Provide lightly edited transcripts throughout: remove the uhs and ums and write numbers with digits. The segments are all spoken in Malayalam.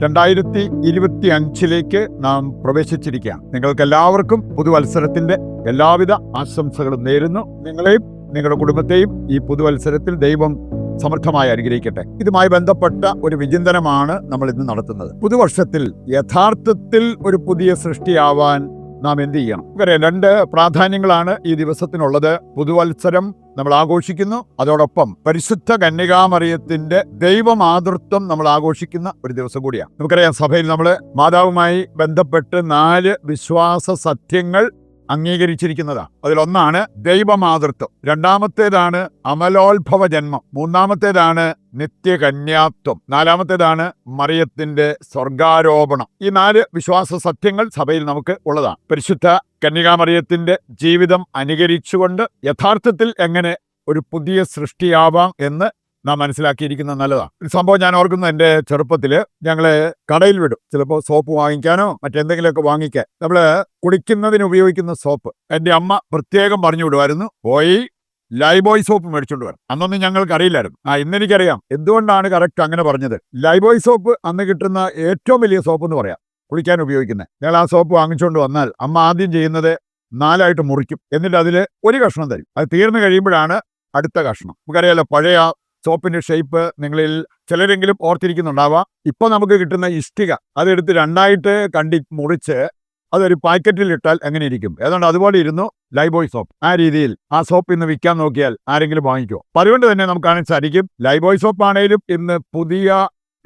2025 നാം പ്രവേശിച്ചിരിക്കുകയാണ്. നിങ്ങൾക്ക് എല്ലാവർക്കും പുതുവത്സരത്തിന്റെ എല്ലാവിധ ആശംസകളും നേരുന്നു. നിങ്ങളെയും നിങ്ങളുടെ കുടുംബത്തെയും ഈ പുതുവത്സരത്തിൽ ദൈവം സമർത്ഥമായി അനുഗ്രഹിക്കട്ടെ. ഇതുമായി ബന്ധപ്പെട്ട ഒരു വിചിന്തനമാണ് നമ്മൾ ഇന്ന് നടത്തുന്നത്. പുതുവർഷത്തിൽ യഥാർത്ഥത്തിൽ ഒരു പുതിയ സൃഷ്ടിയാവാൻ നാം എന്ത് ചെയ്യണം? നമുക്കറിയാം, 2 പ്രാധാന്യങ്ങളാണ് ഈ ദിവസത്തിനുള്ളത്. പുതുവത്സരം നമ്മൾ ആഘോഷിക്കുന്നു, അതോടൊപ്പം പരിശുദ്ധ കന്യകാമറിയത്തിന്റെ ദൈവമാതൃത്വം നമ്മൾ ആഘോഷിക്കുന്ന ഒരു ദിവസം കൂടിയാണ്. നമുക്കറിയാം, സഭയിൽ നമ്മൾ മാതാവുമായി ബന്ധപ്പെട്ട് 4 വിശ്വാസ സത്യങ്ങൾ അംഗീകരിച്ചിരിക്കുന്നതാണ്. അതിലൊന്നാണ് ദൈവമാതൃത്വം, രണ്ടാമത്തേതാണ് അമലോത്ഭവ ജന്മം, മൂന്നാമത്തേതാണ് നിത്യകന്യാത്വം, നാലാമത്തേതാണ് മറിയത്തിന്റെ സ്വർഗാരോപണം. ഈ 4 വിശ്വാസ സത്യങ്ങൾ സഭയിൽ നമുക്ക് ഉള്ളതാണ്. പരിശുദ്ധ കന്യകാമറിയത്തിന്റെ ജീവിതം അനുകരിച്ചുകൊണ്ട് യഥാർത്ഥത്തിൽ എങ്ങനെ ഒരു പുതിയ സൃഷ്ടിയാവാം എന്ന് നാം മനസ്സിലാക്കിയിരിക്കുന്നത് നല്ലതാണ്. ഒരു സംഭവം ഞാൻ ഓർക്കുന്നു, എൻ്റെ ചെറുപ്പത്തില് ഞങ്ങളെ കടയിൽ വിടും, ചിലപ്പോൾ സോപ്പ് വാങ്ങിക്കാനോ മറ്റെന്തെങ്കിലുമൊക്കെ വാങ്ങിക്കാൻ. നമ്മള് കുളിക്കുന്നതിന് ഉപയോഗിക്കുന്ന സോപ്പ് എൻ്റെ അമ്മ പ്രത്യേകം പറഞ്ഞു വിടുമായിരുന്നു, പോയി ലൈബോയ് സോപ്പ് മേടിച്ചോണ്ട് വരാം. അന്നൊന്നും ഞങ്ങൾക്ക് അറിയില്ലായിരുന്നു. ഇന്നെനിക്കറിയാം എന്തുകൊണ്ടാണ് കറക്റ്റ് അങ്ങനെ പറഞ്ഞത്. ലൈബോയ് സോപ്പ് അന്ന് കിട്ടുന്ന ഏറ്റവും വലിയ സോപ്പ് എന്ന് പറയാം, കുളിക്കാൻ ഉപയോഗിക്കുന്നത്. ഞങ്ങൾ ആ സോപ്പ് വാങ്ങിച്ചുകൊണ്ട് വന്നാൽ അമ്മ ആദ്യം ചെയ്യുന്നത് 4 മുറിക്കും, എന്നിട്ട് അതിൽ ഒരു കഷ്ണം തരും. അത് തീർന്നു കഴിയുമ്പോഴാണ് അടുത്ത കഷ്ണം. നമുക്കറിയാലോ, പഴയ സോപ്പിന്റെ ഷേപ്പ് നിങ്ങളിൽ ചിലരെങ്കിലും ഓർത്തിരിക്കുന്നുണ്ടാവാം. ഇപ്പൊ നമുക്ക് കിട്ടുന്ന ഇഷ്ടിക അതെടുത്ത് 2 മുറിച്ച് അതൊരു പാക്കറ്റിൽ ഇട്ടാൽ എങ്ങനെ ഇരിക്കും? ഏതാണ്ട് അതുപോലെ ഇരുന്നു ലൈബോയ് സോപ്പ്. ആ രീതിയിൽ ആ സോപ്പ് ഇന്ന് വിൽക്കാൻ നോക്കിയാൽ ആരെങ്കിലും വാങ്ങിക്കുമോ? അതുകൊണ്ട് തന്നെ നമുക്ക് കാണാൻ സാധിക്കും, ലൈബോയ് സോപ്പ് ആണെങ്കിലും ഇന്ന് പുതിയ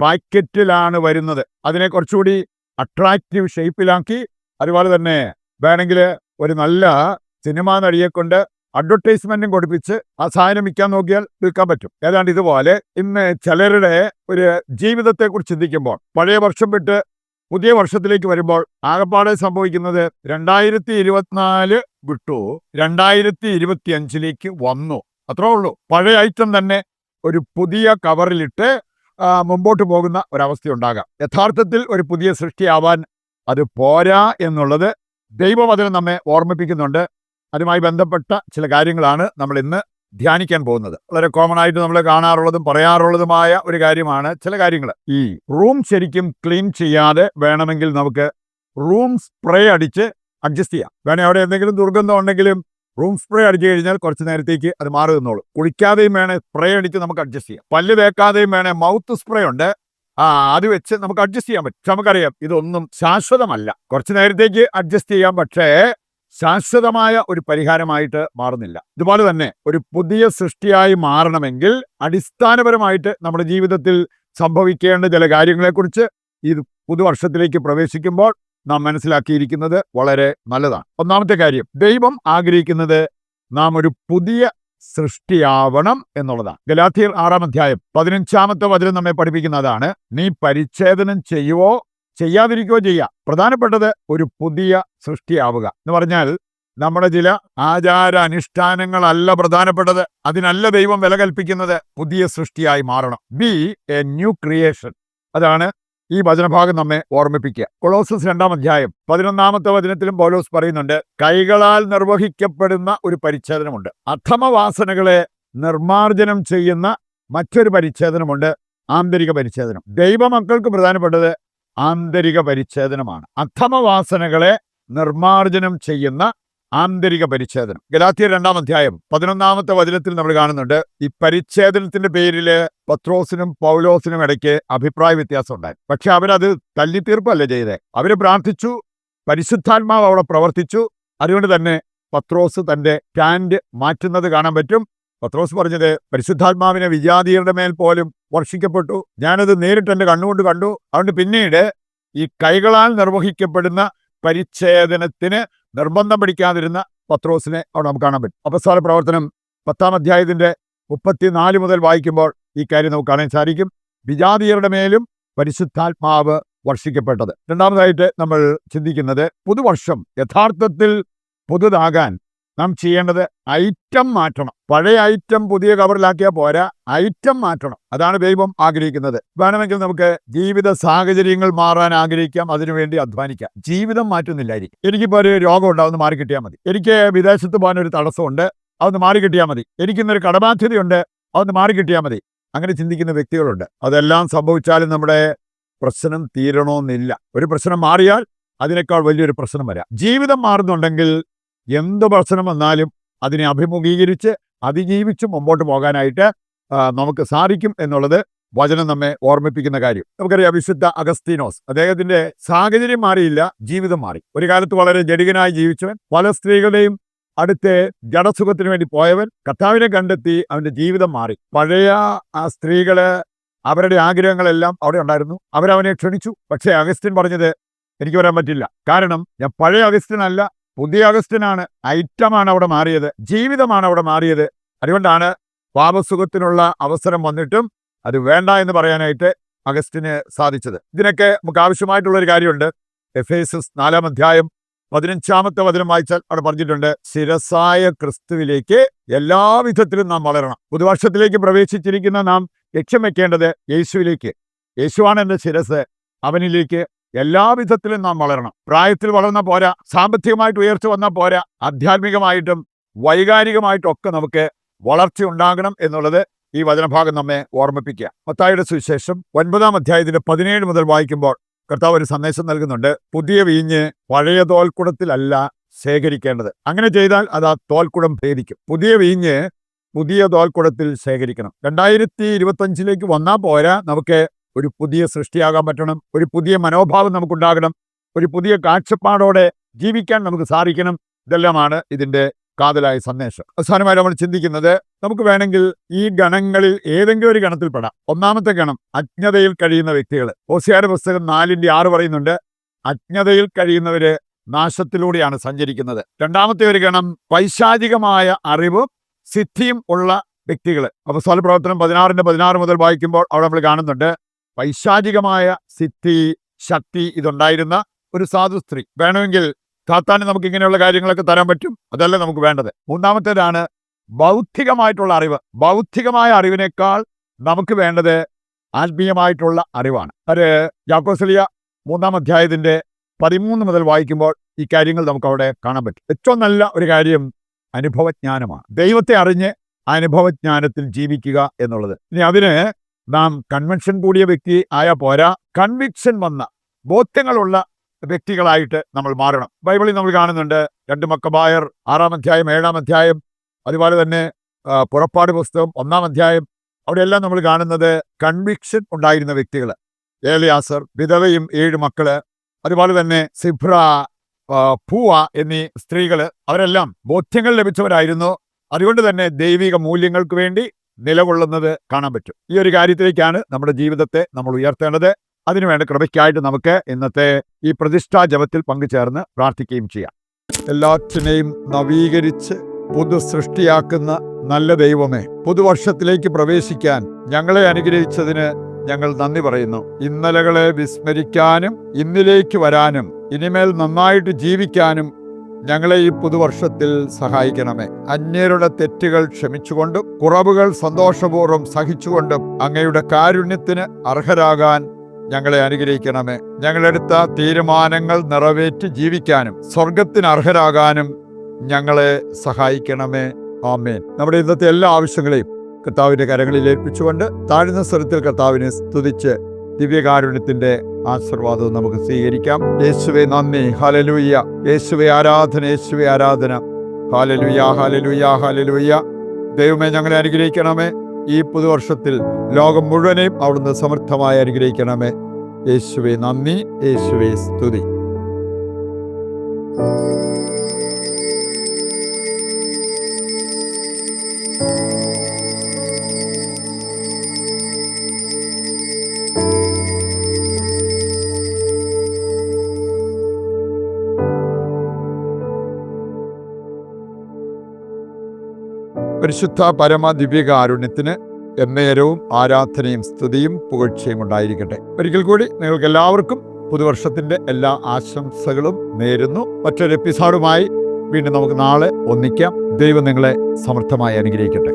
പാക്കറ്റിലാണ് വരുന്നത്. അതിനെ കുറച്ചുകൂടി അട്രാക്റ്റീവ് ഷേപ്പിലാക്കി, അതുപോലെ തന്നെ വേണമെങ്കിൽ ഒരു നല്ല സിനിമാ നടിയെ കൊണ്ട് അഡ്വർടൈസ്മെന്റും കൊടുപ്പിച്ച് ആ സാധനം വിൽക്കാൻ നോക്കിയാൽ വിൽക്കാൻ പറ്റും. ഏതാണ്ട് ഇതുപോലെ ഇന്ന് ചിലരുടെ ഒരു ജീവിതത്തെക്കുറിച്ച് ചിന്തിക്കുമ്പോൾ, പഴയ വർഷം വിട്ട് പുതിയ വർഷത്തിലേക്ക് വരുമ്പോൾ ആകപ്പാടെ സംഭവിക്കുന്നത് 2024 വിട്ടു 2025 വന്നു, അത്രേ ഉള്ളൂ. പഴയ ഐറ്റം തന്നെ ഒരു പുതിയ കവറിലിട്ട് മുമ്പോട്ട് പോകുന്ന ഒരവസ്ഥയുണ്ടാകാം. യഥാർത്ഥത്തിൽ ഒരു പുതിയ സൃഷ്ടിയാവാൻ അത് പോരാ എന്നുള്ളത് ദൈവവചനം നമ്മെ ഓർമ്മിപ്പിക്കുന്നുണ്ട്. അതുമായി ബന്ധപ്പെട്ട ചില കാര്യങ്ങളാണ് നമ്മൾ ഇന്ന് ധ്യാനിക്കാൻ പോകുന്നത്. വളരെ കോമൺ ആയിട്ട് നമ്മൾ കാണാറുള്ളതും പറയാറുള്ളതുമായ ഒരു കാര്യമാണ് ചില കാര്യങ്ങൾ. ഈ റൂം ശരിക്കും ക്ലീൻ ചെയ്യാതെ വേണമെങ്കിൽ നമുക്ക് റൂം സ്പ്രേ അടിച്ച് അഡ്ജസ്റ്റ് ചെയ്യാം. വേണേൽ അവിടെ എന്തെങ്കിലും ദുർഗന്ധം ഉണ്ടെങ്കിലും റൂം സ്പ്രേ അടിച്ചു കഴിഞ്ഞാൽ കുറച്ച് നേരത്തേക്ക് അത് മാറി നിന്നോളൂ. കുളിക്കാതെയും വേണേൽ സ്പ്രേ അടിച്ച് നമുക്ക് അഡ്ജസ്റ്റ് ചെയ്യാം. പല്ല് തേക്കാതെയും വേണേൽ മൗത്ത് സ്പ്രേ ഉണ്ട്, അത് വെച്ച് നമുക്ക് അഡ്ജസ്റ്റ് ചെയ്യാൻ പറ്റും. പക്ഷെ നമുക്കറിയാം, ഇതൊന്നും ശാശ്വതമല്ല. കുറച്ച് നേരത്തേക്ക് അഡ്ജസ്റ്റ് ചെയ്യാം, പക്ഷേ ശാശ്വതമായ ഒരു പരിഹാരമായിട്ട് മാറുന്നില്ല. ഇതുപോലെ തന്നെ ഒരു പുതിയ സൃഷ്ടിയായി മാറണമെങ്കിൽ അടിസ്ഥാനപരമായിട്ട് നമ്മുടെ ജീവിതത്തിൽ സംഭവിക്കേണ്ട ചില കാര്യങ്ങളെക്കുറിച്ച് ഈ പുതുവർഷത്തിലേക്ക് പ്രവേശിക്കുമ്പോൾ നാം മനസ്സിലാക്കിയിരിക്കുന്നത് വളരെ നല്ലതാണ്. ഒന്നാമത്തെ കാര്യം, ദൈവം ആഗ്രഹിക്കുന്നത് നാം ഒരു പുതിയ സൃഷ്ടിയാവണം എന്നുള്ളതാണ്. ഗലാത്യർ 6-ാം അധ്യായം 15-ാമത്തെ വചനം നമ്മെ പഠിപ്പിക്കുന്നതാണ്, നീ പരിച്ഛേദനം ചെയ്യുവോ ചെയ്യാതിരിക്കുകയോ ചെയ്യാം, പ്രധാനപ്പെട്ടത് ഒരു പുതിയ സൃഷ്ടിയാവുക എന്ന് പറഞ്ഞാൽ നമ്മുടെ ചില ആചാര അനുഷ്ഠാനങ്ങളല്ല പ്രധാനപ്പെട്ടത്. അതിനല്ല ദൈവം വില കൽപ്പിക്കുന്നത്. പുതിയ സൃഷ്ടിയായി മാറണം. B A new creation. അതാണ് ഈ വചനഭാഗം നമ്മെ ഓർമ്മിപ്പിക്കുക. കൊളോസസ് 2-ാം അധ്യായം 11-ാമത്തെ വചനത്തിലും പൗലോസ് പറയുന്നുണ്ട്, കൈകളാൽ നിർവഹിക്കപ്പെടുന്ന ഒരു പരിച്ഛേദനമുണ്ട്. അധമവാസനകളെ നിർമാർജനം ചെയ്യുന്ന മറ്റൊരു പരിച്ഛേദനമുണ്ട്, ആന്തരിക പരിച്ഛേദനം. ദൈവമക്കൾക്ക് പ്രധാനപ്പെട്ടത് ആന്തരിക പരിച്ഛേദനമാണ്. അധമവാസനകളെ നിർമാർജനം ചെയ്യുന്ന ആന്തരിക പരിച്ഛേദനം. ഗലാത്യർ 2-ാം അധ്യായം 11-ാമത്തെ വചനത്തിൽ നമ്മൾ കാണുന്നുണ്ട്, ഈ പരിച്ഛേദനത്തിന്റെ പേരിൽ പത്രോസിനും പൗലോസിനും ഇടയ്ക്ക് അഭിപ്രായ വ്യത്യാസം ഉണ്ടായി. പക്ഷെ അവരത് തല്ലിത്തീർപ്പല്ല ചെയ്തേ. അവര് പ്രാർത്ഥിച്ചു, പരിശുദ്ധാത്മാവ് അവിടെ പ്രവർത്തിച്ചു. അതുകൊണ്ട് തന്നെ പത്രോസ് തന്റെ പാന്റ് മാറ്റുന്നത് കാണാൻ പറ്റും. പത്രോസ് പറഞ്ഞത്, പരിശുദ്ധാത്മാവിനെ വിജാതിയരുടെ മേൽ പോലും വർഷിക്കപ്പെട്ടു, ഞാനത് നേരിട്ട് എൻ്റെ കണ്ണുകൊണ്ട് കണ്ടു. അതുകൊണ്ട് പിന്നീട് ഈ കൈകളാൽ നിർവഹിക്കപ്പെടുന്ന പരിച്ഛേദനത്തിന് നിർബന്ധം പിടിക്കാതിരുന്ന പത്രോസിനെ അവിടെ നമുക്ക് കാണാൻ പറ്റും. അപ്പസ്തോല പ്രവർത്തനം 10-ാം അധ്യായത്തിന്റെ 34 മുതൽ വായിക്കുമ്പോൾ ഈ കാര്യം നമുക്ക് കാണാൻ സാധിക്കും. വിജാതിയരുടെ മേലും പരിശുദ്ധാത്മാവ് വർഷിക്കപ്പെട്ടത്. രണ്ടാമതായിട്ട് നമ്മൾ ചിന്തിക്കുന്നത്, പുതുവർഷം യഥാർത്ഥത്തിൽ പുതുതാകാൻ നാം ചെയ്യേണ്ടത് ഐറ്റം മാറ്റണം. പഴയ ഐറ്റം പുതിയ കവറിലാക്കിയാൽ പോരാ, ഐറ്റം മാറ്റണം. അതാണ് ദൈവം ആഗ്രഹിക്കുന്നത്. വേണമെങ്കിൽ നമുക്ക് ജീവിത സാഹചര്യങ്ങൾ മാറാൻ ആഗ്രഹിക്കാം, അതിനുവേണ്ടി അധ്വാനിക്കാം. ജീവിതം മാറ്റുന്നില്ലായിരിക്കും. എനിക്കിപ്പോൾ ഒരു രോഗം ഉണ്ട്, അതൊന്ന് മാറിക്കിട്ടിയാൽ മതി. എനിക്ക് വിദേശത്ത് പോകാൻ ഒരു തടസ്സമുണ്ട്, അതൊന്ന് മാറിക്കിട്ടിയാൽ മതി. എനിക്കിന്നൊരു കടബാധ്യതയുണ്ട്, അതൊന്ന് മാറിക്കിട്ടിയാൽ മതി. അങ്ങനെ ചിന്തിക്കുന്ന വ്യക്തികളുണ്ട്. അതെല്ലാം സംഭവിച്ചാലും നമ്മുടെ പ്രശ്നം തീരണമെന്നില്ല. ഒരു പ്രശ്നം മാറിയാൽ അതിനേക്കാൾ വലിയൊരു പ്രശ്നം വരാം. ജീവിതം മാറുന്നുണ്ടെങ്കിൽ എന്ത് പ്രശ്നം വന്നാലും അതിനെ അഭിമുഖീകരിച്ച് അതിജീവിച്ച് മുമ്പോട്ട് പോകാനായിട്ട് നമുക്ക് സാധിക്കും എന്നുള്ളത് വചനം നമ്മെ ഓർമ്മിപ്പിക്കുന്ന കാര്യം. നമുക്കറിയാം, വിശുദ്ധ അഗസ്തീനോസ്, അദ്ദേഹത്തിന്റെ സാഹചര്യം മാറിയില്ല, ജീവിതം മാറി. ഒരു കാലത്ത് വളരെ ജഡികനായി ജീവിച്ചവൻ, പല സ്ത്രീകളുടെയും അടുത്ത് ജഡസുഖത്തിന് വേണ്ടി പോയവൻ കർത്താവിനെ കണ്ടെത്തി, അവന്റെ ജീവിതം മാറി. പഴയ ആ സ്ത്രീകള് അവരുടെ ആഗ്രഹങ്ങളെല്ലാം അവിടെ ഉണ്ടായിരുന്നു, അവരവനെ ക്ഷണിച്ചു. പക്ഷേ അഗസ്റ്റിൻ പറഞ്ഞത്, എനിക്ക് വരാൻ പറ്റില്ല, കാരണം ഞാൻ പഴയ അഗസ്റ്റിനല്ല, പുതിയ അഗസ്റ്റിനാണ്. ഐറ്റമാണ് അവിടെ മാറിയത്, ജീവിതമാണ് അവിടെ മാറിയത്. അതുകൊണ്ടാണ് പാപസുഖത്തിനുള്ള അവസരം വന്നിട്ടും അത് വേണ്ട എന്ന് പറയാനായിട്ട് അഗസ്റ്റിന് സാധിച്ചത്. ഇതിനൊക്കെ നമുക്ക് ആവശ്യമായിട്ടുള്ളൊരു കാര്യമുണ്ട്. എഫേസ്യസ് 4-ാം അധ്യായം 15-ാമത്തെ വചനം വായിച്ചാൽ അവിടെ പറഞ്ഞിട്ടുണ്ട്, ശിരസായ ക്രിസ്തുവിലേക്ക് എല്ലാവിധത്തിലും നാം വളരണം. പുതുവർഷത്തിലേക്ക് പ്രവേശിച്ചിരിക്കുന്ന നാം ലക്ഷ്യം വെക്കേണ്ടത് യേശുവിലേക്ക്. യേശുവാണ് എൻ്റെ ശിരസ്, അവനിലേക്ക് എല്ലാവിധത്തിലും നാം വളരണം. പ്രായത്തിൽ വളർന്ന പോരാ, സാമ്പത്തികമായിട്ട് ഉയർച്ച വന്നാൽ പോരാ, ആധ്യാത്മികമായിട്ടും വൈകാരികമായിട്ടും ഒക്കെ നമുക്ക് വളർച്ച ഉണ്ടാകണം എന്നുള്ളത് ഈ വചനഭാഗം നമ്മെ ഓർമ്മിപ്പിക്കുക. മത്തായിയുടെ സുവിശേഷം 9-ാം അധ്യായത്തിന്റെ 17 മുതൽ വായിക്കുമ്പോൾ കർത്താവ് ഒരു സന്ദേശം നൽകുന്നുണ്ട്. പുതിയ വീഞ്ഞ് പഴയ തോൽക്കുടത്തിലല്ല ശേഖരിക്കേണ്ടത്. അങ്ങനെ ചെയ്താൽ അത് ആ തോൽക്കുടം ഭേദിക്കും. പുതിയ വീഞ്ഞ് പുതിയ തോൽക്കുടത്തിൽ ശേഖരിക്കണം. 2025 വന്നാൽ പോരാ, നമുക്ക് ഒരു പുതിയ സൃഷ്ടിയാകാൻ പറ്റണം. ഒരു പുതിയ മനോഭാവം നമുക്കുണ്ടാകണം. ഒരു പുതിയ കാഴ്ചപ്പാടോടെ ജീവിക്കാൻ നമുക്ക് സാധിക്കണം. ഇതെല്ലാമാണ് ഇതിന്റെ കാതലായ സന്ദേശം. അവസാനമായി നമ്മൾ ചിന്തിക്കുന്നത്, നമുക്ക് വേണമെങ്കിൽ ഈ ഗണങ്ങളിൽ ഏതെങ്കിലും ഒരു ഗണത്തിൽ പെടാം. ഒന്നാമത്തെ ഗണം അജ്ഞതയിൽ കഴിയുന്ന വ്യക്തികൾ. ഹോശേയയുടെ പുസ്തകം 4:6 പറയുന്നുണ്ട്, അജ്ഞതയിൽ കഴിയുന്നവര് നാശത്തിലൂടെയാണ് സഞ്ചരിക്കുന്നത്. രണ്ടാമത്തെ ഒരു ഗണം പൈശാചികമായ അറിവും സിദ്ധിയും ഉള്ള വ്യക്തികൾ. അപ്പോസ്തല പ്രവർത്തനം 16:16 മുതൽ വായിക്കുമ്പോൾ അവിടെ നമ്മൾ കാണുന്നുണ്ട്, പൈശാചികമായ സിദ്ധി, ശക്തി ഇതുണ്ടായിരുന്ന ഒരു സാധു സ്ത്രീ. വേണമെങ്കിൽ സാത്താന് നമുക്ക് ഇങ്ങനെയുള്ള കാര്യങ്ങളൊക്കെ തരാൻ പറ്റും, അതല്ല നമുക്ക് വേണ്ടത്. മൂന്നാമത്തേതാണ് ബൗദ്ധികമായിട്ടുള്ള അറിവ്. ബൗദ്ധികമായ അറിവിനേക്കാൾ നമുക്ക് വേണ്ടത് ആത്മീയമായിട്ടുള്ള അറിവാണ്. അത് യാക്കോസ്ലിയ 3-ാം അധ്യായത്തിന്റെ 13 മുതൽ വായിക്കുമ്പോൾ ഈ കാര്യങ്ങൾ നമുക്ക് അവിടെ കാണാൻ പറ്റും. ഏറ്റവും നല്ല ഒരു കാര്യം അനുഭവജ്ഞാനമാണ്. ദൈവത്തെ അറിഞ്ഞ് അനുഭവജ്ഞാനത്തിൽ ജീവിക്കുക എന്നുള്ളത്. ഇനി അതിന് നാം കൺവെൻഷൻ കൂടിയ വ്യക്തി ആയാൽ പോരാ, കൺവിക്ഷൻ വന്ന ബോധ്യങ്ങളുള്ള വ്യക്തികളായിട്ട് നമ്മൾ മാറണം. ബൈബിളിൽ നമ്മൾ കാണുന്നുണ്ട്, 2 മക്കബായർ 6-ാം അധ്യായം 7-ാം അധ്യായം, അതുപോലെ തന്നെ പുറപ്പാട് പുസ്തകം 1-ാം അധ്യായം, അവിടെയെല്ലാം നമ്മൾ കാണുന്നത് കൺവിക്ഷൻ ഉണ്ടായിരുന്ന വ്യക്തികൾ. ഏലിയാസർ, വിധവയും 7 മക്കള്, അതുപോലെ തന്നെ സിബ്ര, പൂവ എന്നീ സ്ത്രീകള്, അവരെല്ലാം ബോധ്യങ്ങൾ ലഭിച്ചവരായിരുന്നു. അതുകൊണ്ട് തന്നെ ദൈവിക മൂല്യങ്ങൾക്ക് വേണ്ടി നിലകൊള്ളുന്നത് കാണാൻ പറ്റും. ഈ ഒരു കാര്യത്തിലേക്കാണ് നമ്മുടെ ജീവിതത്തെ നമ്മൾ ഉയർത്തേണ്ടത്. അതിനുവേണ്ട കൃപയ്ക്കായിട്ട് നമുക്ക് ഇന്നത്തെ ഈ പ്രതിഷ്ഠാ ജപത്തിൽ പങ്കുചേർന്ന് പ്രാർത്ഥിക്കുകയും ചെയ്യാം. എല്ലാറ്റിനെയും നവീകരിച്ച് പുതു സൃഷ്ടിയാക്കുന്ന നല്ല ദൈവമേ, പുതുവർഷത്തിലേക്ക് പ്രവേശിക്കാൻ ഞങ്ങളെ അനുഗ്രഹിച്ചതിന് ഞങ്ങൾ നന്ദി പറയുന്നു. ഇന്നലകളെ വിസ്മരിക്കാനും ഇന്നിലേക്ക് വരാനും ഇനിമേൽ നന്നായിട്ട് ജീവിക്കാനും ഞങ്ങളെ ഈ പുതുവർഷത്തിൽ സഹായിക്കണമേ. അന്യരുടെ തെറ്റുകൾ ക്ഷമിച്ചുകൊണ്ടും കുറവുകൾ സന്തോഷപൂർവ്വം സഹിച്ചുകൊണ്ടും അങ്ങയുടെ കാരുണ്യത്തിന് അർഹരാകാൻ ഞങ്ങളെ അനുഗ്രഹിക്കണമേ. ഞങ്ങളെടുത്ത തീരുമാനങ്ങൾ നിറവേറ്റി ജീവിക്കാനും സ്വർഗത്തിന് അർഹരാകാനും ഞങ്ങളെ സഹായിക്കണമേ. ആമേൻ. നമ്മുടെ ഇന്നത്തെ എല്ലാ ആവശ്യങ്ങളെയും കർത്താവിന്റെ കരങ്ങളിൽ ഏൽപ്പിച്ചുകൊണ്ട് താഴ്ന്ന സ്വരത്തിൽ കർത്താവിനെ സ്തുതിച്ച് ദിവ്യകാരുണ്യത്തിന്റെ ആശീർവാദവും നമുക്ക് സ്വീകരിക്കാം. യേശുവേ നന്ദി, ഹല്ലേലൂയ. യേശുവേ ആരാധന, യേശുവേ ആരാധന. Hallelujah, hallelujah, hallelujah. ദൈവമേ, ഞങ്ങളെ അനുഗ്രഹിക്കണമേ. ഈ പുതുവർഷത്തിൽ ലോകം മുഴുവനെയും അവിടുന്ന് സമൃദ്ധമായി അനുഗ്രഹിക്കണമേ. യേശുവേ നന്ദി, യേശുവേ സ്തുതി. പരിശുദ്ധ പരമ ദിവ്യകാരുണ്യത്തിന് എന്നേരവും ആരാധനയും സ്തുതിയും പുകഴ്ചയും ഉണ്ടായിരിക്കട്ടെ. ഒരിക്കൽ കൂടി നിങ്ങൾക്ക് എല്ലാവർക്കും പുതുവർഷത്തിന്റെ എല്ലാ ആശംസകളും നേരുന്നു. മറ്റൊരു എപ്പിസോഡുമായി വീണ്ടും നമുക്ക് നാളെ ഒന്നിക്കാം. ദൈവം നിങ്ങളെ സമൃദ്ധമായി അനുഗ്രഹിക്കട്ടെ.